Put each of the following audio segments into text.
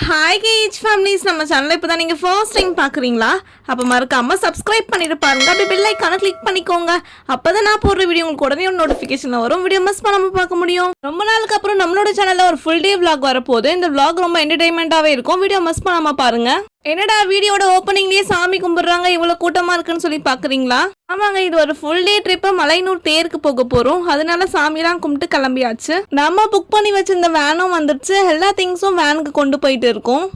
Hi gauge families, நம்ம சேனலை இப்போ தான் நீங்கள் ஃபர்ஸ்ட் டைம் பார்க்குறீங்களா? அப்போ மறக்காமல் சப்ஸ்கிரைப் பண்ணிட்டு பாருங்க. அப்படியே பெல் ஐக்கானை கிளிக் பண்ணிக்கோங்க. அப்போ தான் நான் போடுற வீடியோ உங்களுக்கு உடனே ஒரு நோட்டிஃபிகேஷனில் வரும். வீடியோ மிஸ் பண்ணாமல் பார்க்க முடியும். ரொம்ப நாளுக்கு அப்புறம் நம்மளோட சேனலில் ஒரு ஃபுல் டே விளாக் வரப்போகுது. இந்த விளாக் ரொம்ப என்டர்டைன்மெண்ட்டாகவே இருக்கும். வீடியோ மிஸ் பண்ணாமல் பாருங்கள். என்னடா வீடியோட ஓப்பனிங்லேயே சாமி கும்பிட்றாங்க, இவ்வளோ கூட்டமாக இருக்குன்னு சொல்லி பார்க்குறீங்களா? ஆமாங்க, இது ஒரு ஃபுல் டே ட்ரிப்பை மலையனூர் தேருக்கு போக போகிறோம். அதனால சாமிலாம் கும்பிட்டு கிளம்பியாச்சு. நம்ம புக் பண்ணி வச்சிருந்த வேனும் வந்துடுச்சு. எல்லா திங்ஸும் வேனுக்கு கொண்டு போயிட்டு இருக்கோம்.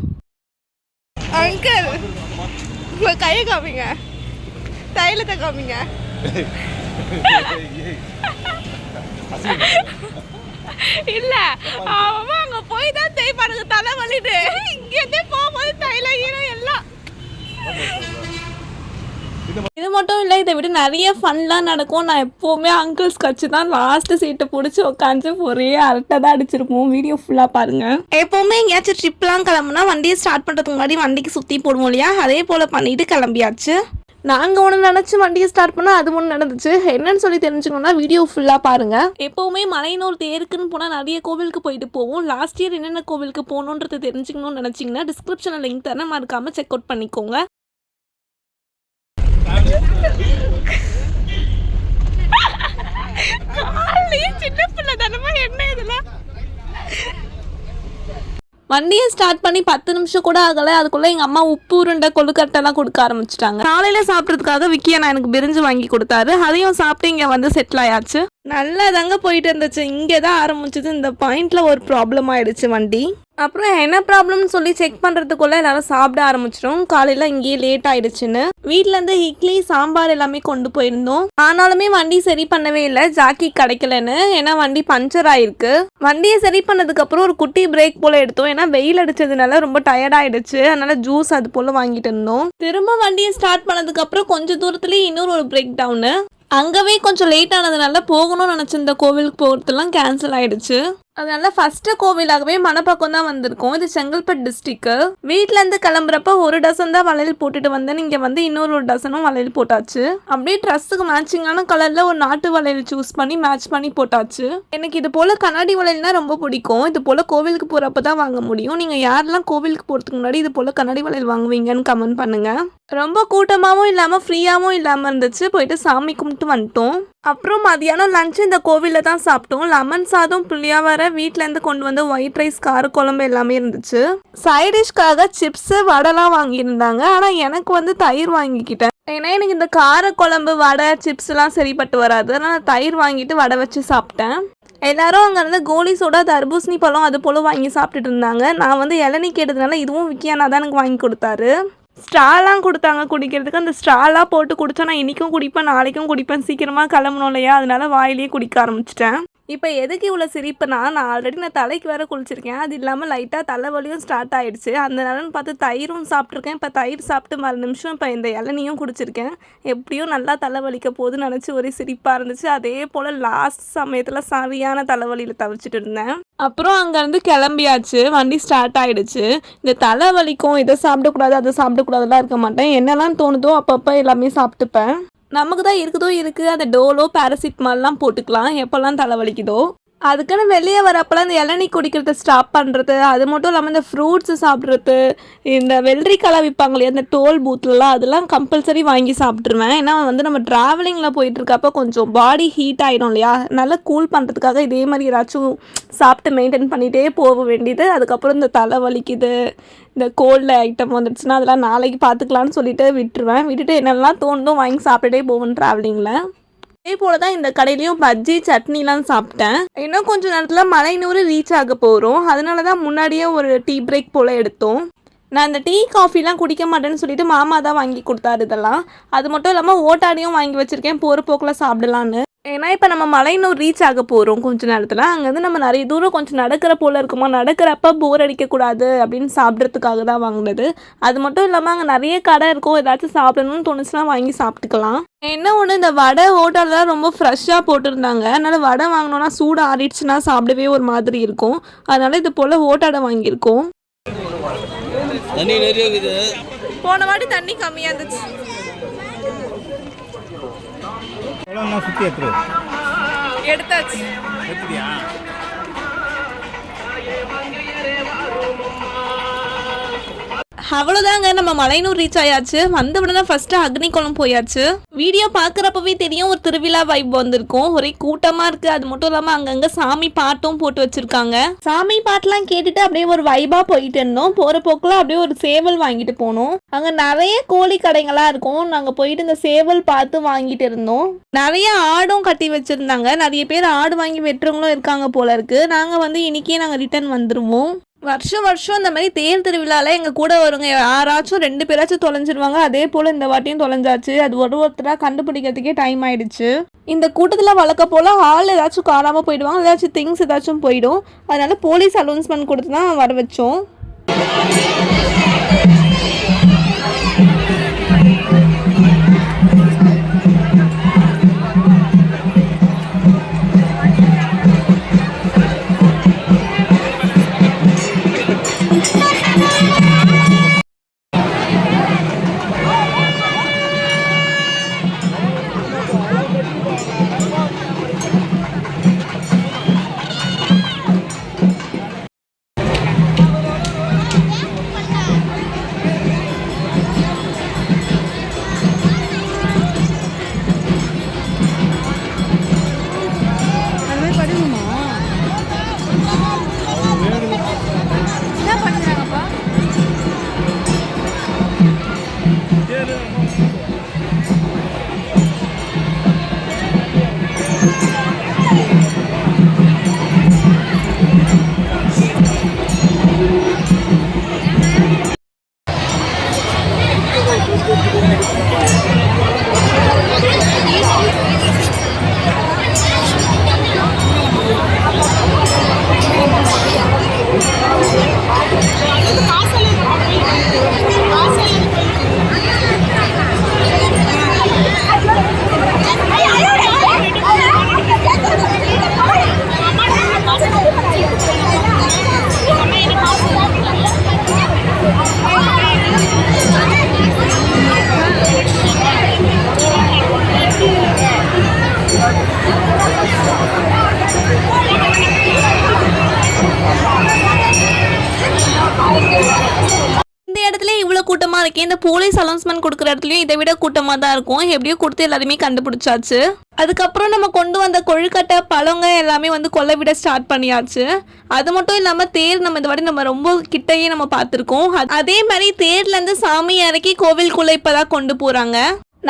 அங்கிள், உங்க கையை காமிங்க, தைலத்தை காமிங்க. இல்ல, அவன் அங்க போய் தான் தேய்ப்பானுங்க, தலை வலிட்டு. இங்கே போகும்போது தைலம் ஈரம் எல்லாம். இது மட்டும் இல்லை, இதை விட நிறைய ஃபன்லாம் நடக்கும். நான் எப்போவுமே அங்கிள்ஸ் கட்சி தான் லாஸ்ட் சீட்டை பிடிச்சி உட்காந்து ஒரே அரட்டை தான் அடிச்சிருப்போம். வீடியோ ஃபுல்லாக பாருங்கள். எப்போவுமே எங்கேயாச்சும் ட்ரிப்லாம் கிளம்புனா வண்டியை ஸ்டார்ட் பண்ணுறதுக்கு முன்னாடி வண்டிக்கு சுற்றி போடுவோம் இல்லையா, அதே போல் பண்ணிட்டு கிளம்பியாச்சு. நாங்கள் ஒன்று நினச்சி வண்டியை ஸ்டார்ட் பண்ணால் அது ஒன்று நடந்துச்சு. என்னன்னு சொல்லி தெரிஞ்சுக்கணுன்னா வீடியோ ஃபுல்லாக பாருங்கள். எப்போவுமே மலையனூர் தேருக்குன்னு போனால் நிறைய கோவிலுக்கு போயிட்டு போவோம். லாஸ்ட் இயர் என்னென்ன கோவிலுக்கு போகணுன்றது தெரிஞ்சுக்கணும்னு நினச்சிங்கன்னா டிஸ்கிரிப்ஷனில் லிங்க் தரேன், மறக்காமல் செக் அவுட் பண்ணிக்கோங்க. சின்ன பிள்ளை தானமா என்ன இதெல்லாம். வண்டியை ஸ்டார்ட் பண்ணி 10 நிமிஷம் கூட ஆகலை. அதுக்குள்ளே எங்கள் அம்மா உப்பு உருண்டை கொழுக்கட்டெல்லாம் கொடுக்க ஆரம்பிச்சிட்டாங்க. காலையில் சாப்பிட்றதுக்காக விக்கியா எனக்கு பிரிஞ்சு வாங்கி கொடுத்தாரு. அதையும் சாப்பிட்டு இங்கே வந்து செட்டில் ஆயாச்சு. நல்லா தாங்க போயிட்டு இருந்துச்சு. இங்கே தான் ஆரம்பிச்சது. இந்த பாயிண்டில் ஒரு ப்ராப்ளம் ஆகிடுச்சு வண்டி. அப்புறம் என்ன ப்ராப்ளம்னு சொல்லி செக் பண்ணுறதுக்குள்ளே எல்லாரும் சாப்பிட ஆரம்பிச்சிடும். காலையில் இங்கேயே லேட் ஆகிடுச்சுன்னு வீட்டிலேருந்து இட்லி சாம்பார் எல்லாமே கொண்டு போயிருந்தோம். ஆனாலுமே வண்டி சரி பண்ணவே இல்லை, ஜாக்கி கிடைக்கலன்னு. ஏன்னா வண்டி பஞ்சர் ஆயிருக்கு. வண்டியை சரி பண்ணதுக்கப்புறம் ஒரு குட்டி பிரேக் போல் எடுத்தோம். ஏன்னா வெயில் அடிச்சதுனால ரொம்ப டயர்ட் ஆயிடுச்சு. அதனால ஜூஸ் அது போல் வாங்கிட்டு இருந்தோம். திரும்ப வண்டியை ஸ்டார்ட் பண்ணதுக்கப்புறம் கொஞ்சம் தூரத்துலேயே இன்னொரு ஒரு பிரேக் டவுனு. அங்கவே கொஞ்சம் லேட் ஆனதுனால போகணும்னு நினச்சிருந்த கோவிலுக்கு போகிறதுலாம் கேன்சல் ஆகிடுச்சு. அதனால ஃபஸ்ட்டு கோவிலாகவே மணப்பக்கம் தான் வந்திருக்கோம். இது செங்கல்பட்டு டிஸ்ட்ரிக்ட். வீட்டிலேருந்து கிளம்புறப்ப ஒரு டசன் தான் வளையல் போட்டுட்டு வந்தேன். இங்கே வந்து இன்னொரு டசனும் வளையல் போட்டாச்சு. அப்படியே ட்ரெஸ்ஸுக்கு மேட்சிங்கான கலரில் ஒரு நாட்டு வளையல் சூஸ் பண்ணி மேட்ச் பண்ணி போட்டாச்சு. எனக்கு இது போல் கண்ணாடி வளையல்னா ரொம்ப பிடிக்கும். இது போல் கோவிலுக்கு போகிறப்ப தான் வாங்க முடியும். நீங்கள் யாரெல்லாம் கோவிலுக்கு போகிறதுக்கு முன்னாடி இது போல் கண்ணாடி வளையல் வாங்குவீங்கன்னு கமெண்ட் பண்ணுங்கள். ரொம்ப கூட்டமாகவும் இல்லாமல் ஃப்ரீயாகவும் இல்லாமல் இருந்துச்சு. போயிட்டு சாமி கும்பிட்டு வந்துட்டோம். அப்புறம் மதியானம் லஞ்சு இந்த கோவிலில் தான் சாப்பிட்டோம். லெமன் சாதம், புளியாவரை, வீட்டிலேருந்து கொண்டு வந்து ஒயிட் ரைஸ், காரக்குழம்பு எல்லாமே இருந்துச்சு. சைடிஷ்காக சிப்ஸு வடைலாம் வாங்கியிருந்தாங்க. ஆனால் எனக்கு வந்து தயிர் வாங்கிக்கிட்டேன். ஏன்னா எனக்கு இந்த காரக்குழம்பு, வடை, சிப்ஸ்லாம் சரிப்பட்டு வராது. அதனால் தயிர் வாங்கிட்டு வடை வச்சு சாப்பிட்டேன். எல்லாரும் அங்கேருந்து கோலி சோடா, தர்பூசணி பழம் அது போல் வாங்கி சாப்பிட்டுட்டு இருந்தாங்க. நான் வந்து இளநீ கேட்டதுனால இதுவும் விக்கியானா தான் எனக்கு வாங்கி கொடுத்தாரு. ஸ்ட்ராலாம் கொடுத்தாங்க குடிக்கிறதுக்கு. அந்த ஸ்ட்ராலாம் போட்டு குடித்தா நான் இன்றைக்கும் குடிப்பேன், நாளைக்கும் குடிப்பேன். சீக்கிரமாக கிளம்பணும் இல்லையா, அதனால வாயிலேயே குடிக்க ஆரம்பிச்சிட்டேன். இப்போ எதுக்கு இவ்வளோ சிரிப்புனா, நான் ஆல்ரெடி தலைக்கு வேறு குளிச்சிருக்கேன். அது இல்லாமல் லைட்டாக தலைவலியும் ஸ்டார்ட் ஆகிடுச்சு. அந்த நேரம்னு பார்த்து தயிரும் சாப்பிட்ருக்கேன். இப்போ தயிர் சாப்பிட்டு 10 நிமிஷம் இப்போ இந்த இளநியும் குடிச்சிருக்கேன். எப்படியும் நல்லா தலைவலிக்க போகுதுன்னு நினச்சி ஒரே சிரிப்பாக இருந்துச்சு. அதே போல் லாஸ்ட் சமயத்தில் சரியான தலைவலியில் தவிச்சிட்டு இருந்தேன். அப்புறம் அங்கேருந்து கிளம்பியாச்சு. வண்டி ஸ்டார்ட் ஆகிடுச்சு. இந்த தலைவலிக்கும், இதை சாப்பிடக்கூடாது அதை சாப்பிடக்கூடாதுலாம் இருக்க மாட்டேன். என்னெல்லாம் தோணுதோ அப்பப்போ எல்லாமே சாப்பிட்டுப்பேன். நமக்கு தான் இருக்குது அந்த டோலோ, பேராசிட்டமால்லாம் போட்டுக்கலாம் எப்போல்லாம் தலைவலிக்குதோ. அதுக்குன்னு வெளியே வரப்பெல்லாம் இந்த இளநீ குடிக்கிறத ஸ்டாப் பண்ணுறது, அது மட்டும் இல்லாமல் இந்த ஃப்ரூட்ஸு சாப்பிட்றது, இந்த வெள்ளரிக்காய் விற்பாங்க இல்லையா அந்த டோல் பூத்துலலாம், அதெல்லாம் கம்பல்சரி வாங்கி சாப்பிட்ருவேன். ஏன்னா வந்து நம்ம ட்ராவலிங்கில் போயிட்டுருக்கப்போ கொஞ்சம் பாடி ஹீட் ஆகிடும் இல்லையா, நல்லா கூல் பண்ணுறதுக்காக இதே மாதிரி ஏதாச்சும் சாப்பிட்டு மெயின்டைன் பண்ணிகிட்டே போக வேண்டியது. அதுக்கப்புறம் இந்த தலை வலிக்குது, இந்த கோல்டு ஐட்டம் வந்துடுச்சுன்னா அதெல்லாம் நாளைக்கு பார்த்துக்கலான்னு சொல்லிட்டு விட்டுட்டு என்னெல்லாம் தோணுதோ வாங்கி சாப்பிட்டுட்டே போவேன் ட்ராவலிங்கில். அதே போல் தான் இந்த கடையிலையும் பஜ்ஜி, சட்னிலாம் சாப்பிட்டேன். இன்னும் கொஞ்சம் நேரத்தில் மலையனூர் ரீச் ஆக போகிறோம். அதனால தான் முன்னாடியே ஒரு டீ பிரேக் போல் எடுத்தோம். நான் இந்த டீ காஃபிலாம் குடிக்க மாட்டேன்னு சொல்லிட்டு மாமா தான் வாங்கி கொடுத்தாரு இதெல்லாம். அது மட்டும் இல்லாமல் ஓட்டாடியும் வாங்கி வச்சுருக்கேன், போகிற போக்கில் சாப்பிடலான்னு. ஏன்னா இப்போ நம்ம மலையனூர் ரீச் ஆக போகிறோம் கொஞ்ச நேரத்தில். அங்கேருந்து நம்ம நிறைய தூரம் கொஞ்சம் நடக்கிற போல் இருக்குமா, நடக்கிறப்ப போர் அடிக்கக்கூடாது அப்படின்னு சாப்பிட்றதுக்காக தான் வாங்கினது. அது மட்டும் இல்லாமல் அங்கே நிறைய கடை இருக்கும், ஏதாச்சும் சாப்பிடணும்னு தோணுச்சுன்னா வாங்கி சாப்பிட்டுக்கலாம். என்ன ஒன்று, இந்த வடை ஹோட்டல்லாம் ரொம்ப ஃப்ரெஷ்ஷாக போட்டிருந்தாங்க. அதனால் வடை வாங்கினோன்னா சூடு ஆறிடுச்சுன்னா சாப்பிடவே ஒரு மாதிரி இருக்கும். அதனால் இது போல் ஹோட்டடை வாங்கியிருக்கோம். போன வாட்டி தண்ணி கம்மியாக இருந்துச்சு. எடுத்தாச்சு. அவ்வளோதாங்க, நம்ம மலையனூர் ரீச் ஆயாச்சு. வந்த உடனே ஃபர்ஸ்ட் அக்னிகுளம் போயாச்சு. வீடியோ பார்க்குறப்பவே தெரியும் ஒரு திருவிழா வைப் வந்திருக்கும். ஒரே கூட்டமாக இருக்குது. அது மட்டும் இல்லாமல் அங்கங்கே சாமி பாட்டும் போட்டு வச்சுருக்காங்க. சாமி பாட்டெலாம் கேட்டுட்டு அப்படியே ஒரு வைபாக போயிட்டு இருந்தோம். போகிற போக்கில் அப்படியே ஒரு சேவல் வாங்கிட்டு போனோம். அங்கே நிறைய கோழி கடைகளாக இருக்கும். நாங்கள் போயிட்டு இந்த சேவல் பார்த்து வாங்கிட்டு இருந்தோம். நிறைய ஆடும் கட்டி வச்சுருந்தாங்க. நிறைய பேர் ஆடு வாங்கி வெட்டுறவங்களும் இருக்காங்க போல இருக்குது. நாங்கள் வந்து இன்னைக்கே நாங்கள் ரிட்டர்ன் வந்துடுவோம். வருஷம் இந்த மாதிரி தேர் திருவிழாவில் எங்கள் கூட வருங்க யாராச்சும் 2 பேராச்சும் தொலைஞ்சிருவாங்க. அதே போல் இந்த வாட்டியும் தொலைஞ்சாச்சு. அது ஒருத்தராக கண்டுபிடிக்கிறதுக்கே டைம் ஆயிடுச்சு. இந்த கூட்டத்தில் வழக்க போல் ஆள் ஏதாச்சும் காணாமல் போயிடுவாங்க, ஏதாச்சும் திங்ஸ் ஏதாச்சும் போயிடும். அதனால போலீஸ் அனௌன்ஸ்மெண்ட் கொடுத்து தான் வர வச்சோம். கூட்டமாக இருக்கே. இந்த போலீஸ் அனௌன்ஸ்மெண்ட் கொடுக்குற இடத்துலையும் இதை விட கூட்டமாக தான் இருக்கும். எப்படியோ கொடுத்து எல்லாருமே கண்டுபிடிச்சாச்சு. அதுக்கப்புறம் நம்ம கொண்டு வந்த கொழுக்கட்டை பழங்க எல்லாமே வந்து கொல்ல விட ஸ்டார்ட் பண்ணியாச்சு. அது மட்டும் இல்லாமல் தேர் நம்ம இந்த வாட்டி நம்ம ரொம்ப கிட்டையே நம்ம பார்த்துருக்கோம். அதே மாதிரி தேர்லேருந்து சாமி இறக்கி கோவிலுக்குள்ளே இப்போ தான் கொண்டு போகிறாங்க.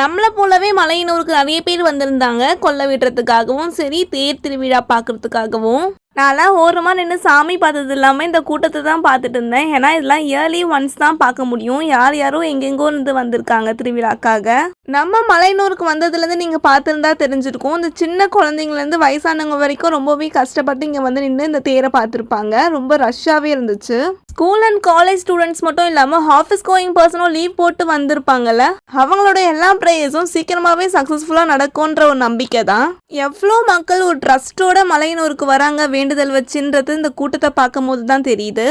நம்மளை போலவே மலையனூருக்கு நிறைய பேர் வந்திருந்தாங்க கொல்ல விடுறதுக்காகவும் சரி தேர் திருவிழா பார்க்குறதுக்காகவும். நான்லாம் ஓரமாக நின்று சாமி பார்த்தது இல்லாமல் இந்த கூட்டத்தை தான் பார்த்துட்டு இருந்தேன். ஏன்னா இதெல்லாம் இயர்லி ஒன்ஸ் தான் பார்க்க முடியும். யாரோ எங்கெங்கோ இருந்து வந்திருக்காங்க திருவிழாக்காக. நம்ம மலையனூருக்கு வந்ததுலேருந்து நீங்கள் பார்த்துருந்தா தெரிஞ்சிருக்கும். இந்த சின்ன குழந்தைங்கலேருந்து வயசானவங்க வரைக்கும் ரொம்பவே கஷ்டப்பட்டு இங்கே வந்து நின்று இந்த தேரை பார்த்துருப்பாங்க. ரொம்ப ரஷ்ஷாகவே இருந்துச்சு. ஸ்கூல் அண்ட் காலேஜ் ஸ்டூடெண்ட்ஸ் மட்டும் இல்லாமல் ஆஃபீஸ் கோயிங் பர்சனும் லீவ் போட்டு வந்திருப்பாங்கல்ல, அவங்களோட எல்லா ப்ரேயர்ஸும் சீக்கிரமாகவே சக்ஸஸ்ஃபுல்லாக நடக்கும்ன்ற ஒரு நம்பிக்கை தான். எவ்வளோ மக்கள் ஒரு ட்ரஸ்ட்டோட மலையனூருக்கு வராங்க வேண்டுதல் வச்சுன்றது இந்த கூட்டத்தை பார்க்கும் போது தான் தெரியுது.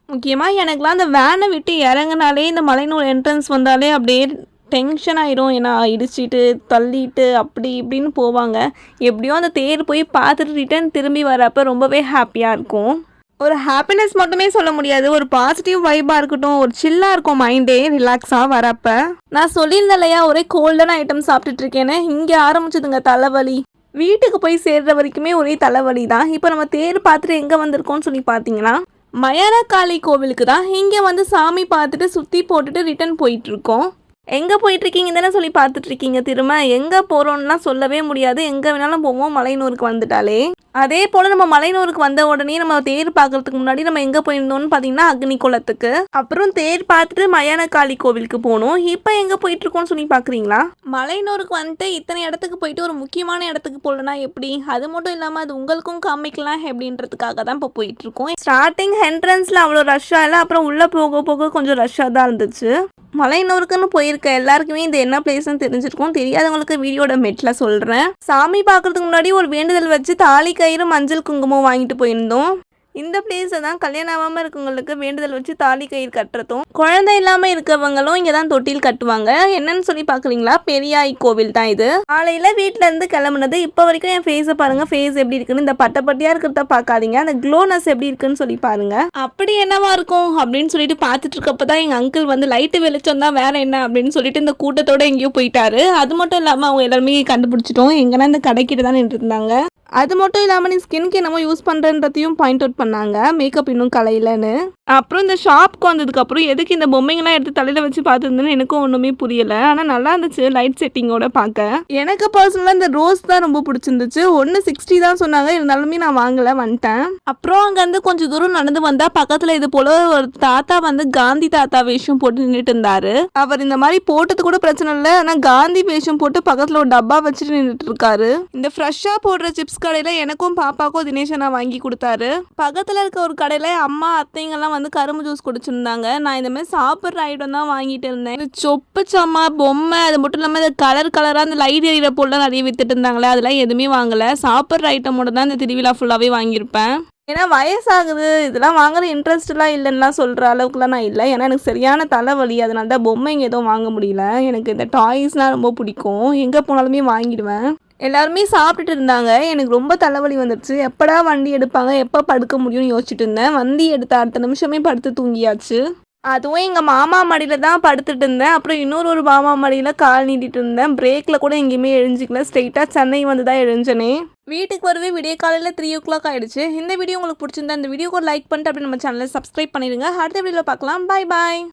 முக்கியமாக எனக்குலாம் அந்த வேனை விட்டு இறங்கினாலே இந்த மலையனூர் என்ட்ரன்ஸ் வந்தாலே அப்படியே டென்ஷன் ஆயிரும். ஏன்னா இடிச்சிட்டு தள்ளிட்டு அப்படி இப்படின்னு போவாங்க. எப்படியோ அந்த தேர் போய் பார்த்துட்டு ரிட்டர்ன் திரும்பி வரப்போ ரொம்பவே ஹாப்பியாக இருக்கும். ஒரு ஹாப்பினஸ் மட்டுமே சொல்ல முடியாது, ஒரு பாசிட்டிவ் வைப்பாக இருக்கட்டும், ஒரு சில்லாக இருக்கும் மைண்டே ரிலாக்ஸாக வரப்போ. நான் சொல்லியிருந்தேன் இல்லையா ஒரே கோல்டான ஐட்டம் சாப்பிட்டுட்டு இருக்கேன்னு. இங்கே ஆரம்பிச்சதுங்க தலைவலி. வீட்டுக்கு போய் சேர்ற வரைக்குமே ஒரே தலைவலி தான். இப்போ நம்ம தேர் பார்த்துட்டு எங்கே வந்திருக்கோம்னு சொல்லி பார்த்தீங்கன்னா மயானக்காளி கோவிலுக்கு தான். இங்கே வந்து சாமி பார்த்துட்டு சுற்றி போட்டுட்டு ரிட்டர்ன் போயிட்டுருக்கோம். எங்கே போயிட்டுருக்கீங்க தானே சொல்லி பார்த்துட்ருக்கீங்க. திரும்ப எங்கே போகிறோம்லாம் சொல்லவே முடியாது. எங்கே வேணாலும் போவோம் மலையனூருக்கு வந்துட்டாலே. அதே போல் நம்ம மலையனூருக்கு வந்த உடனே நம்ம தேர் பார்க்கறதுக்கு முன்னாடி நம்ம எங்கே போயிருந்தோம்னு பார்த்தீங்கன்னா அக்னிகுளத்துக்கு. அப்புறம் தேர் பார்த்துட்டு மயானக்காளி கோவிலுக்கு போகணும். இப்போ எங்கே போயிட்டுருக்கோம்னு சொல்லி பார்க்குறீங்களா? மலையனூருக்கு வந்துட்டு இத்தனை இடத்துக்கு போயிட்டு ஒரு முக்கியமான இடத்துக்கு போகலன்னா எப்படி? அது மட்டும் இல்லாமல் அது உங்களுக்கும் காமிக்கலாம் எப்படின்றதுக்காக தான் இப்போ போயிட்டுருக்கோம். ஸ்டார்டிங் என்ட்ரன்ஸில் அவ்வளோ ரஷ்ஷாக இல்லை, அப்புறம் உள்ளே போக போக கொஞ்சம் ரஷ்ஷாக தான் இருந்துச்சு. மலையனூருக்குன்னு போயிருக்க எல்லாருக்குமே இது என்ன பிளேஸ்ன்னு தெரிஞ்சிருக்கும். தெரியாதவங்களுக்கு வீடியோட மெட்டில் சொல்கிறேன். சாமி பார்க்கறதுக்கு முன்னாடி ஒரு வேண்டுதல் வச்சு தாலி கயிறு மஞ்சள் குங்குமம் வாங்கிட்டு போயிருந்தோம். இந்த பிளேஸை தான் கல்யாணம் ஆகாமல் இருக்கவங்களுக்கு வேண்டுதல் வச்சு தாலி கயிறு கட்டுறதும், குழந்தை இல்லாமல் இருக்கவங்களும் இங்கே தான் தொட்டில் கட்டுவாங்க. என்னன்னு சொல்லி பார்க்குறீங்களா? பெரியாய் கோவில் தான் இது. காலையில் வீட்டில் இருந்து கிளம்புனது இப்போ வரைக்கும் என் ஃபேஸை பாருங்கள். ஃபேஸ் எப்படி இருக்குன்னு, இந்த பட்டையாக இருக்கிறத பார்க்காதீங்க, அந்த க்ளோனஸ் எப்படி இருக்குன்னு சொல்லி பாருங்க. அப்படி என்னவா இருக்கும் அப்படின்னு சொல்லிட்டு பார்த்துட்டு இருக்கப்போ தான் எங்கள் அங்கிள் வந்து லைட்டு வெளிச்சம் தான் வேற என்ன அப்படின்னு சொல்லிட்டு இந்த கூட்டத்தோட எங்கேயோ போயிட்டாரு. அது மட்டும் இல்லாமல் அவங்க எல்லாருமே கண்டுபிடிச்சிட்டோம், எங்கன்னா இந்த கடைக்கிட்ட தான் நின்று இருந்தாங்க. அது மட்டும் இல்லாமல் நீ ஸ்கின்க்கு என்னமோ யூஸ் பண்ணுறன்றதையும் பாயிண்ட் அவுட் பண்ணாங்க, மேக்கப் இன்னும் கலையிலன்னு. அப்புறம் இந்த ஷாப்க்கு வந்ததுக்கப்புறம் எதுக்கு இந்த பொம்மைங்கெல்லாம் எடுத்து தலையில் வச்சு பார்த்துருந்தேன்னு எனக்கும் ஒன்றுமே புரியலை. ஆனால் நல்லா இருந்துச்சு லைட் செட்டிங்கோட பார்க்க. எனக்கு பர்சனலாக இந்த ரோஸ் தான் ரொம்ப பிடிச்சிருந்துச்சு. 160 தான் சொன்னாங்க, இருந்தாலுமே நான் வாங்கலை, வந்துட்டேன். அப்புறம் அங்கேருந்து கொஞ்சம் தூரம் நடந்து வந்தால் பக்கத்தில் இது போல் ஒரு தாத்தா வந்து காந்தி தாத்தா வேஷம் போட்டு நின்றுட்டு இருந்தாரு. அவர் இந்த மாதிரி போட்டது கூட பிரச்சனை இல்லை, ஆனால் காந்தி வேஷம் போட்டு பக்கத்தில் ஒரு டப்பா வச்சுட்டு நின்றுட்டு இருக்காரு. இந்த ஃப்ரெஷ்ஷாக போடுற சிப்ஸ் கடையில் எனக்கும் பாப்பாக்கும் தினேஷனா வாங்கி கொடுத்தாரு. பக்கத்தில் இருக்க ஒரு கடையில் அம்மா அத்தைங்கெல்லாம் வந்து கரும்பு ஜூஸ் குடிச்சிருந்தாங்க. நான் இந்த மாதிரி சாப்பிட்ற ஐட்டம் தான் வாங்கிட்டு இருந்தேன். சொப்பு சாமா பொம்மை, அது மட்டும் இல்லாமல் இந்த கலராக அந்த லைட் எரியிற பொருள்லாம் நிறைய வித்துட்டு இருந்தாங்களே, அதெல்லாம் எதுவுமே வாங்கலை. சாப்பிட்ற ஐட்டமோட தான் இந்த திருவிழா ஃபுல்லாகவே வாங்கியிருப்பேன். ஏன்னா வயசாகுது, இதெல்லாம் வாங்குற இன்ட்ரெஸ்ட்லாம் இல்லைன்னுலாம் சொல்கிற அளவுக்குலாம் நான் இல்லை. ஏன்னா எனக்கு சரியான தலைவலி, அதனால தான் பொம்மைங்க எதுவும் வாங்க முடியல. எனக்கு இந்த டாய்ஸ்னால் ரொம்ப பிடிக்கும், எங்கே போனாலுமே வாங்கிடுவேன். எல்லாருமே சாப்பிட்டுட்டு இருந்தாங்க, எனக்கு ரொம்ப தலைவலி வந்துடுச்சு. எப்படா வண்டி எடுப்பாங்க, எப்போ படுக்க முடியும்னு யோசிச்சுட்டு இருந்தேன். வண்டி எடுத்த அடுத்த நிமிஷமே படுத்து தூங்கியாச்சு. அதுவும் எங்கள் மாமா மடியில் தான் படுத்துட்டு இருந்தேன். அப்புறம் இன்னொரு மாமா மடியில் கால் நீட்டிட்டு இருந்தேன். பிரேக்கில் கூட எங்கேயுமே எழுஞ்சிக்கல, ஸ்ட்ரெயிட்டாக சென்னை வந்து தான் எழுஞ்சனே. வீட்டுக்கு வரவே விடிய காலையில் 3 o'clock ஆகிடுச்சு. இந்த வீடியோ உங்களுக்கு பிடிச்சிருந்தா இந்த வீடியோக்கு ஒரு லைக் பண்ணிட்டு அப்படி நம்ம சேனலை சப்ஸ்கிரைப் பண்ணிடுங்க. அடுத்த வீடியோவில் பார்க்கலாம். பாய் பாய்.